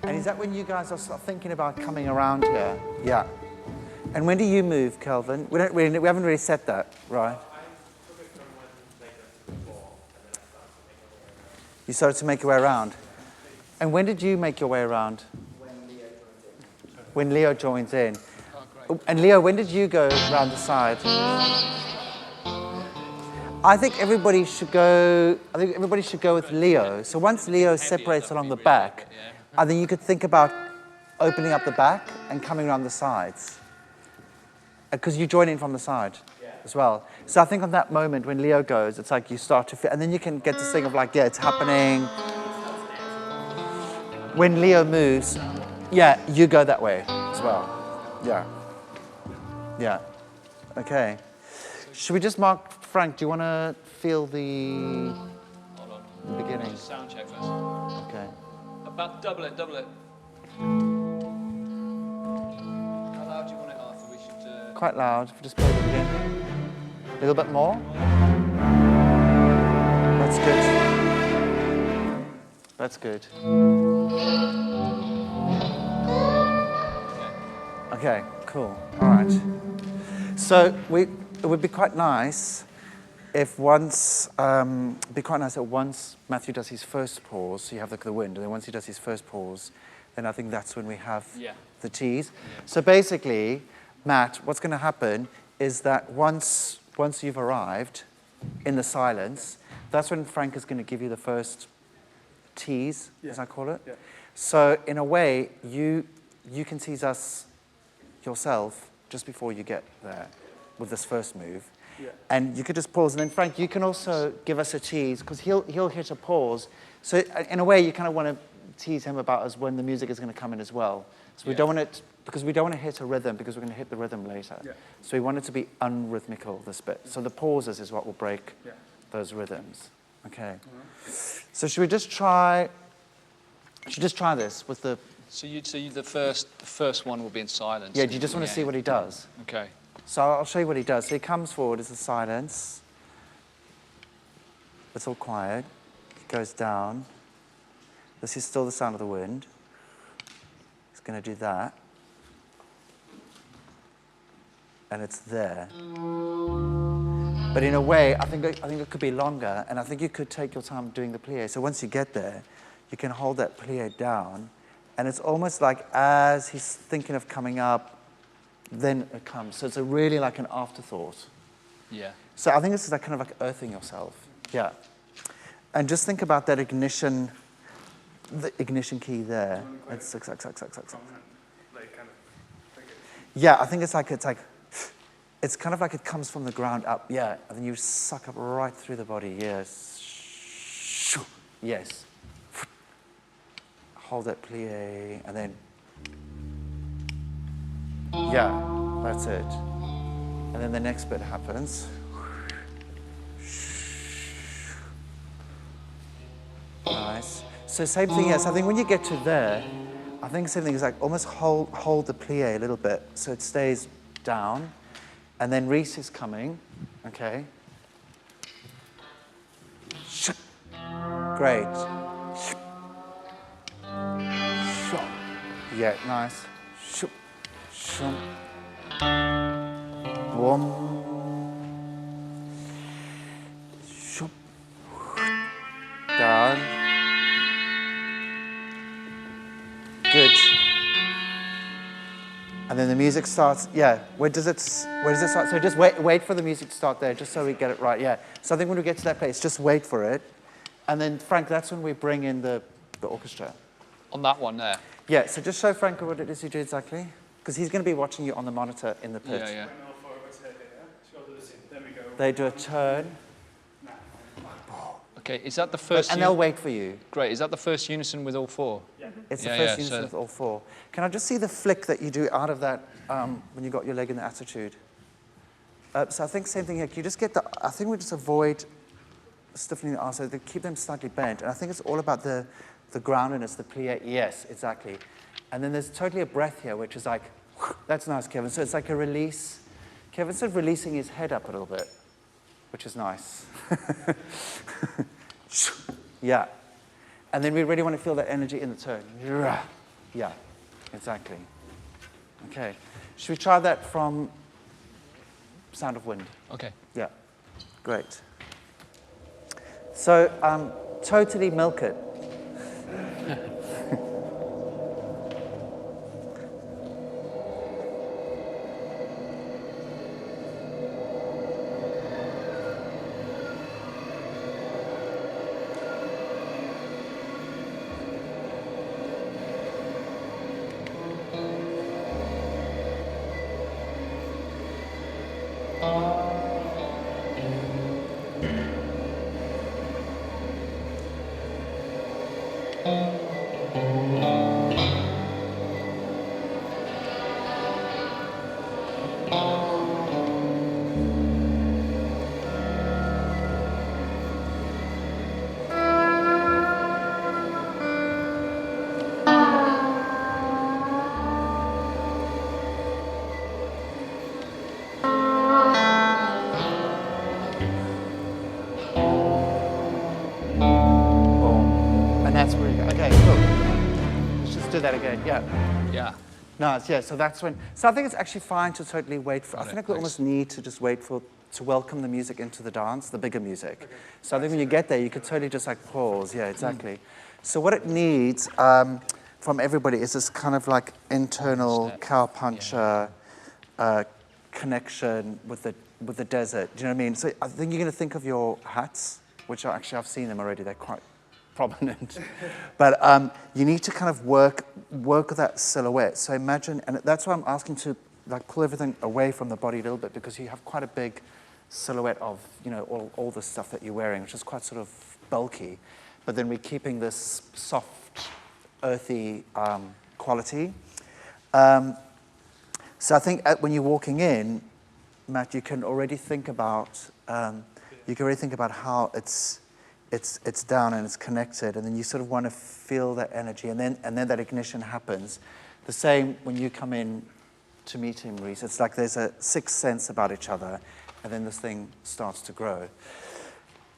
And is that when you guys are sort of thinking about coming around here? Yeah. And when do you move, Kelvin? We haven't really said that, right? You started to make your way around. And when did you make your way around? When Leo joins in. And Leo, when did you go around the side? I think everybody should go with Leo. So once Leo separates along the back, I think you could think about opening up the back and coming around the sides. Because you join in from the side as well. So I think on that moment when Leo goes, it's like you start to feel, and then you can get this thing of like, yeah, it's happening. When Leo moves, yeah, you go that way as well. Yeah. Yeah. Okay. Should we just mark, Frank, do you want to feel the beginning? Sound check first. Okay. About double it. How loud do you want it, Arthur? We should... Quite loud, if we just play the beginning. A little bit more. That's good. That's good. Okay, cool. All right. So it would be quite nice if once, Matthew does his first pause, so you have the wind, and then once he does his first pause, then I think that's when we have the tease. Yeah. So basically, Matt, what's going to happen is that once you've arrived in the silence, that's when Frank is going to give you the first tease, as I call it. Yeah. So in a way, you can tease us yourself just before you get there with this first move. Yeah. And you could just pause. And then, Frank, you can also give us a tease, because he'll hit a pause. So in a way, you kind of want to tease him about us when the music is going to come in as well. So we don't want it, because we don't want to hit a rhythm, because we're going to hit the rhythm later. Yeah. So we want it to be unrhythmical, this bit. So the pauses is what will break those rhythms. Okay. So should we just try this with the... So the first one will be in silence. Yeah, do you just want to see what he does? Okay. So I'll show you what he does. So he comes forward, it's a silence. It's all quiet. He goes down. This is still the sound of the wind. He's going to do that. And it's there. But in a way, I think it could be longer, and I think you could take your time doing the plie. So once you get there, you can hold that plie down, and it's almost like as he's thinking of coming up, then it comes. So it's really like an afterthought. Yeah. So I think this is like kind of like earthing yourself. Yeah. And just think about that ignition, the ignition key there. It's yeah, I think it's kind of like it comes from the ground up. Yeah. And then you suck up right through the body. Yes. Yes. Hold that plie, and then yeah, that's it. And then the next bit happens. Nice. So same thing, yes. I think when you get to there, I think same thing is like almost hold the plie a little bit so it stays down. And then Reese is coming, okay? Great. Yeah, nice. Down. Good. And then the music starts. Yeah. Where does it start? So just wait for the music to start there, just so we get it right. Yeah. So I think when we get to that place, just wait for it, and then Frank, that's when we bring in the orchestra. On that one there. Yeah. So just show Frank what it is you do exactly, because he's going to be watching you on the monitor in the pit. Yeah. They do a turn. Okay, is that the first... And they'll wait for you. Great, is that the first unison with all four? Yeah. It's the first unison with all four. Can I just see the flick that you do out of that when you got your leg in the attitude? So I think same thing here. Can you just get I think we just avoid stiffening the arms, so they keep them slightly bent. And I think it's all about the groundedness, the plie. Yes, exactly. And then there's totally a breath here, which is like, that's nice, Kevin. So it's like a release. Kevin's sort of releasing his head up a little bit, which is nice. Yeah. And then we really want to feel that energy in the turn. Yeah, exactly. Okay. Should we try that from Sound of Wind? Okay. Yeah, great. So, totally milk it. And that's where you go. Okay, cool. Let's just do that again. Yeah. Yeah. Nice. Yeah. So that's when. So I think it's actually fine to totally wait for. I think we almost need to just wait for to welcome the music into the dance, the bigger music. Okay. So I think when you get there, you could totally just like pause. Yeah. Exactly. So what it needs from everybody is this kind of like internal cow puncher connection with the desert. Do you know what I mean? So I think you're going to think of your hats, which are actually I've seen them already. They're quite prominent. But you need to kind of work with that silhouette. So imagine, and that's why I'm asking to like pull everything away from the body a little bit, because you have quite a big silhouette of, you know, all the stuff that you're wearing, which is quite sort of bulky. But then we're keeping this soft, earthy quality. So I think when you're walking in, Matt, you can already think about how it's down and it's connected, and then you sort of want to feel that energy, and then that ignition happens. The same when you come in to meet him, Reese. It's like there's a sixth sense about each other, and then this thing starts to grow.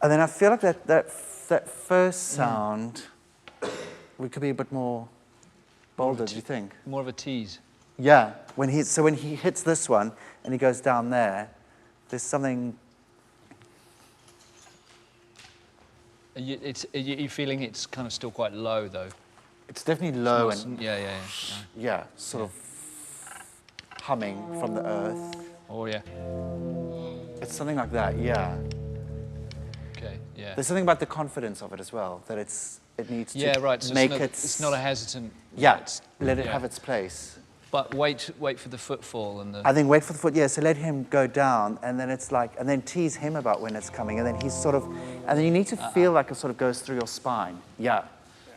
And then I feel like that first sound, we could be a bit more bolder. Do you think? More of a tease. Yeah. When he hits this one and he goes down there, there's something. Are you feeling it's kind of still quite low, though? It's definitely low and sort of humming from the earth. Oh yeah. It's something like that, yeah. Okay, yeah. There's something about the confidence of it as well, that it needs to So make it's not a hesitant. Yeah, let it have its place. But wait for the footfall and the. I think wait for the foot, yeah. So let him go down, and then it's like, and then tease him about when it's coming, and then he's sort of, and then you need to feel like it sort of goes through your spine. Yeah.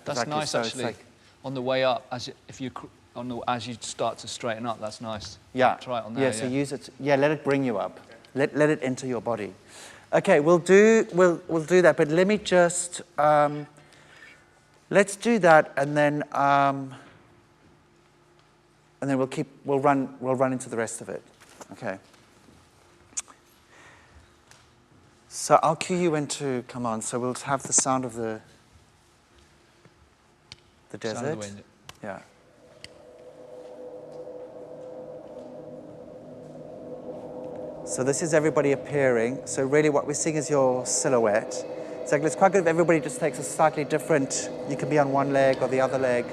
That's exactly. nice, So actually. it's like, on the way up, as you start to straighten up, that's nice. yeah. Try it on there. Yeah. So use it. Yeah. Let it bring you up. Let it enter your body. Okay. We'll do that. But let me just let's do that, and then we'll run into the rest of it. Okay. So I'll cue you in to come on. So we'll have the sound of the desert. Sound of the wind. Yeah. So this is everybody appearing. So really what we're seeing is your silhouette. So it's quite good if everybody just takes a slightly different, you can be on one leg or the other leg.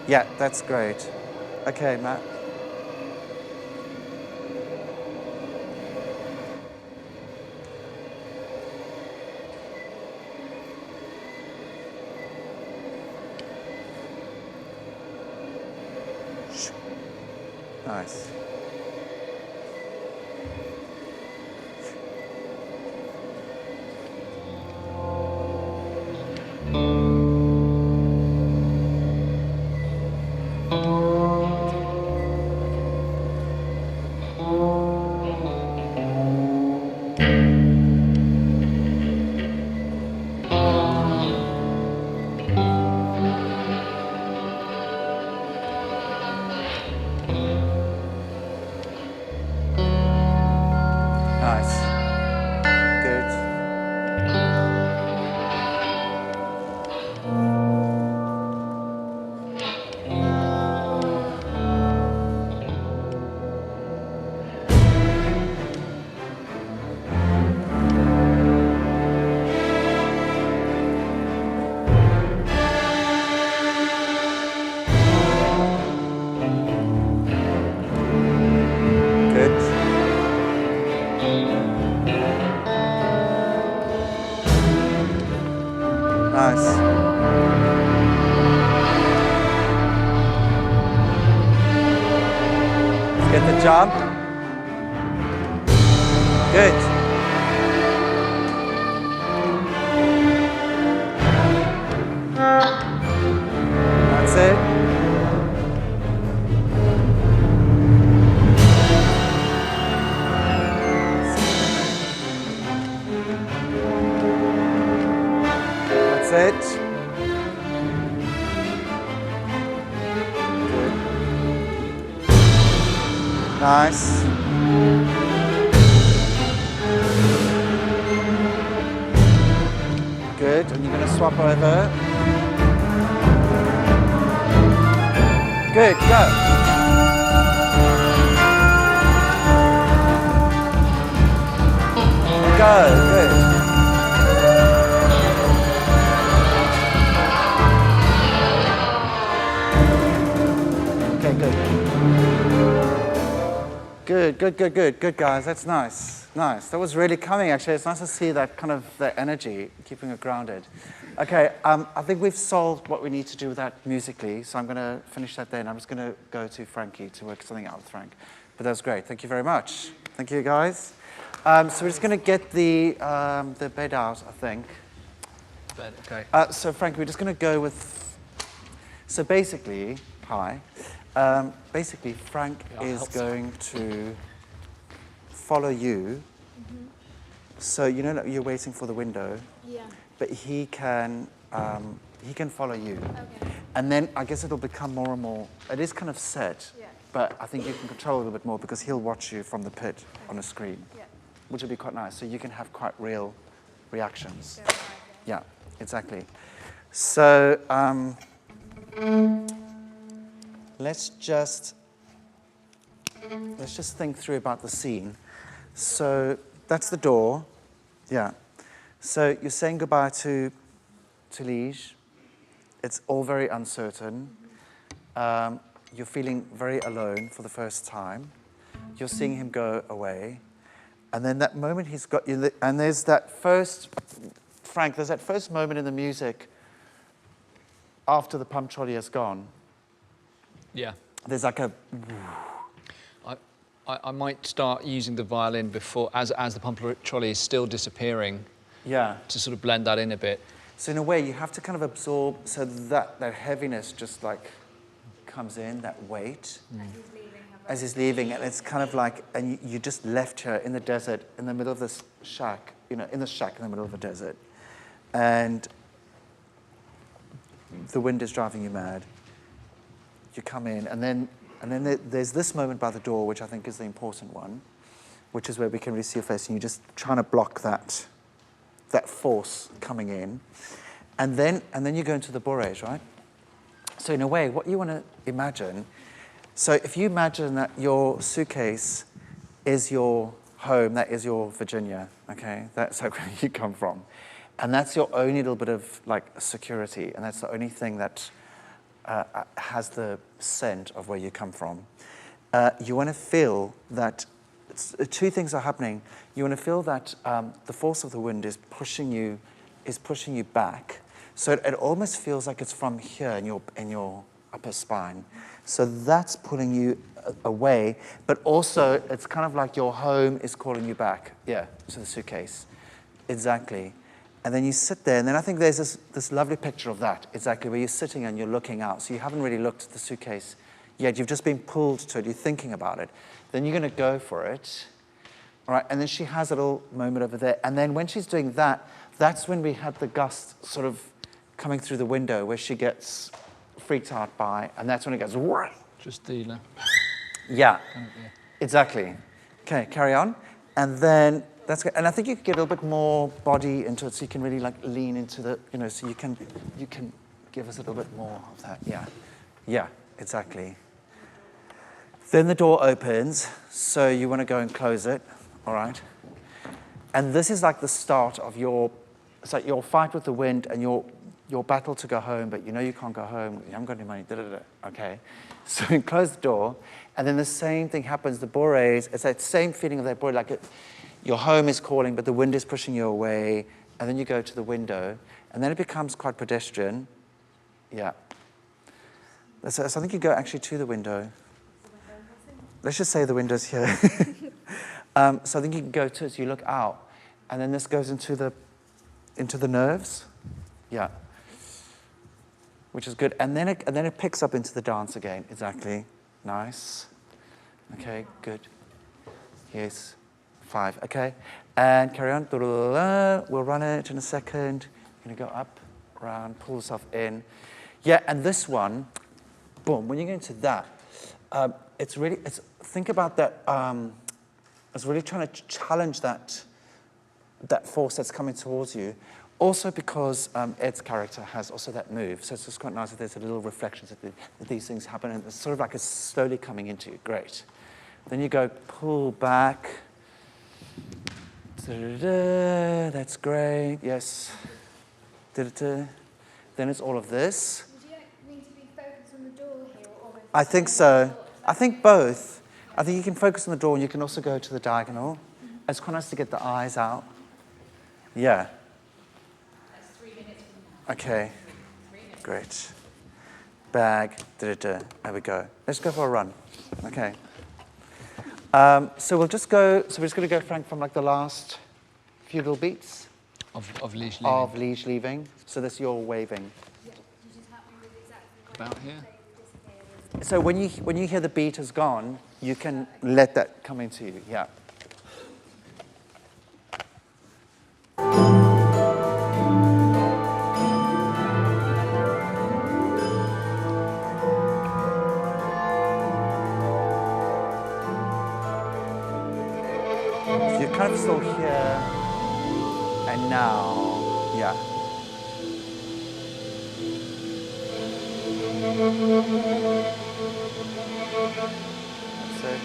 Yeah, that's great. Okay, Matt. Nice. Let's get the jump. Good. That's it. That's it. Good. Nice. Good, and you're going to swap over. Good, go. Go, good. Okay, good. Good, guys. That's nice. Nice. That was really coming, actually. It's nice to see that kind of that energy, keeping it grounded. Okay, I think we've solved what we need to do with that musically, so I'm going to finish that there, and I'm just going to go to Frankie to work something out with Frank. But that was great. Thank you very much. Thank you, guys. So we're just going to get the bed out, I think. Bed, okay. So Frankie, we're just going to go with... So basically, hi. Basically, Frank is going to follow you. Mm-hmm. So you know that you're waiting for the window. Yeah. But he can follow you. Okay. And then I guess it'll become more and more, it is kind of set, Yeah. but I think you can control a little bit more because he'll watch you from the pit on a screen, Yeah. which will be quite nice. So you can have quite real reactions. Sure. Yeah, exactly. So let's just think through about the scene. So that's the door. Yeah. So you're saying goodbye to Lige. It's all very uncertain. You're feeling very alone for the first time. You're seeing him go away. And then that moment he's got you, and there's that first, Frank, there's that first moment in the music after the pump trolley has gone. Yeah. There's like a... I might start using the violin before, as the pump trolley is still disappearing. Yeah. To sort of blend that in a bit. So in a way, you have to kind of absorb, so that heaviness just like comes in, that weight. As he's leaving. As he's leaving, and it's kind of like, and you just left her in the desert, in the middle of this shack, in the shack in the middle of the desert. And the wind is driving you mad. You come in, and then there's this moment by the door, which I think is the important one, which is where we can really see your face, and you're just trying to block that force coming in. And then you go into the bourrées, right? So in a way, what you want to imagine, so if you imagine that your suitcase is your home, that is your Virginia, okay? That's where you come from. And that's your only little bit of like security, and that's the only thing that has the scent of where you come from. You want to feel that two things are happening. You want to feel that the force of the wind is pushing you back. So it almost feels like it's from here in your upper spine. So that's pulling you away, but also it's kind of like your home is calling you back. Yeah, to the suitcase. Exactly. And then you sit there, and then I think there's this lovely picture of that, exactly, where you're sitting and you're looking out. So you haven't really looked at the suitcase yet. You've just been pulled to it. You're thinking about it. Then you're going to go for it. All right, and then she has a little moment over there. And then when she's doing that, that's when we had the gust sort of coming through the window where she gets freaked out by, and that's when it goes, whoa. Just the... Yeah, exactly. Okay, carry on. And then... That's good. And I think you could get a little bit more body into it, so you can really like lean into the, so you can give us a little bit more of that. Yeah, exactly. Then the door opens, so you want to go and close it, all right? And this is like the start of it's like your fight with the wind and your battle to go home, but you know you can't go home, you haven't got any money, okay? So you close the door, and then the same thing happens, the bourrées, it's that same feeling of that bourrée, like your home is calling, but the wind is pushing you away, and then you go to the window, And then it becomes quite pedestrian. Yeah. So I think you go actually to the window. Let's just say the window's here. So I think you can go to it, so you look out. And then this goes into the nerves. Yeah. Which is good. And then it picks up into the dance again. Exactly. Nice. Okay, good. Yes. 5. Okay. And carry on. We'll run it in a second. You're going to go up, around, pull yourself in. Yeah, and this one, boom, when you get into that, think about that, it's really trying to challenge that force that's coming towards you. Also because Ed's character has also that move, so it's just quite nice that there's a little reflections that these things happen, and it's sort of like it's slowly coming into you. Great. Then you go pull back. Da-da-da, that's great, yes. Da-da-da. Then it's all of this. Would you need to be focused on the door here? Or I think so. I think both. I think you can focus on the door and you can also go to the diagonal. It's quite nice to get the eyes out. Yeah. That's 3 minutes. Okay. Great. Bag. Da-da-da. There we go. Let's go for a run. Okay. So we're just going to go, Frank, from like the last few little beats. Of Liege leaving. Of Liege leaving. So this you're waving. Yeah. You just help me with exactly About here. So when you hear the beat has gone, you can let that come into you. Yeah. So you're kind of still here and now. Yeah. That's it.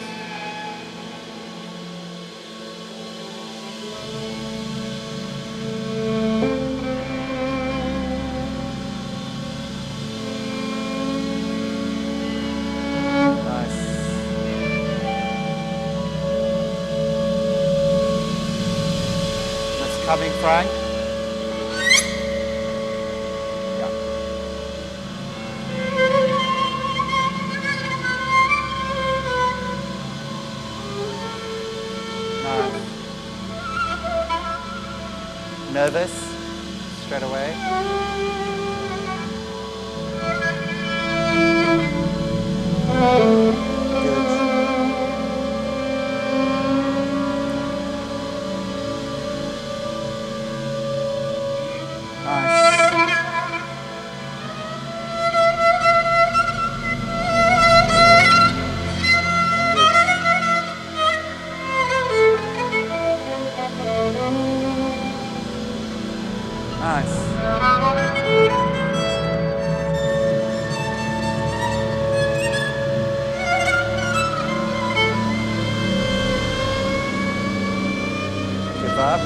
Nice. That's coming, Frank. Yeah. Nervous straight away. Good. Nice. Nice. Give up.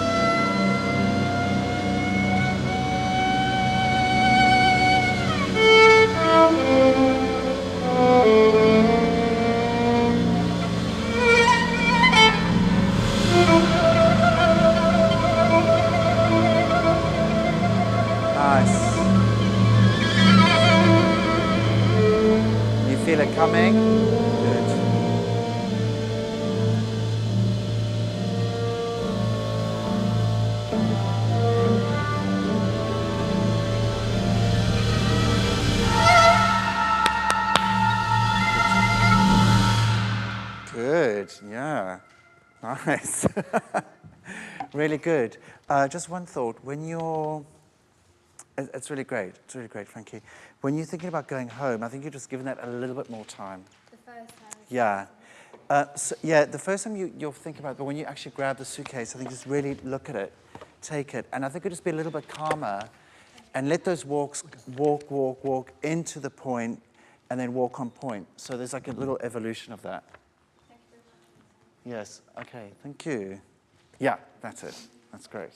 Nice. You feel it coming? Good. Good, yeah. Nice. Really good. Just one thought. When you're... It's really great. It's really great, Frankie. When you're thinking about going home, I think you're just giving that a little bit more time. The first time. Yeah. The first time you'll think about it, but when you actually grab the suitcase, I think just really look at it, take it, and I think it'll just be a little bit calmer, and let those walk into the point, and then walk on point. So there's like a little evolution of that. Thank you very much. Yes, okay, thank you. Yeah, that's it. That's great.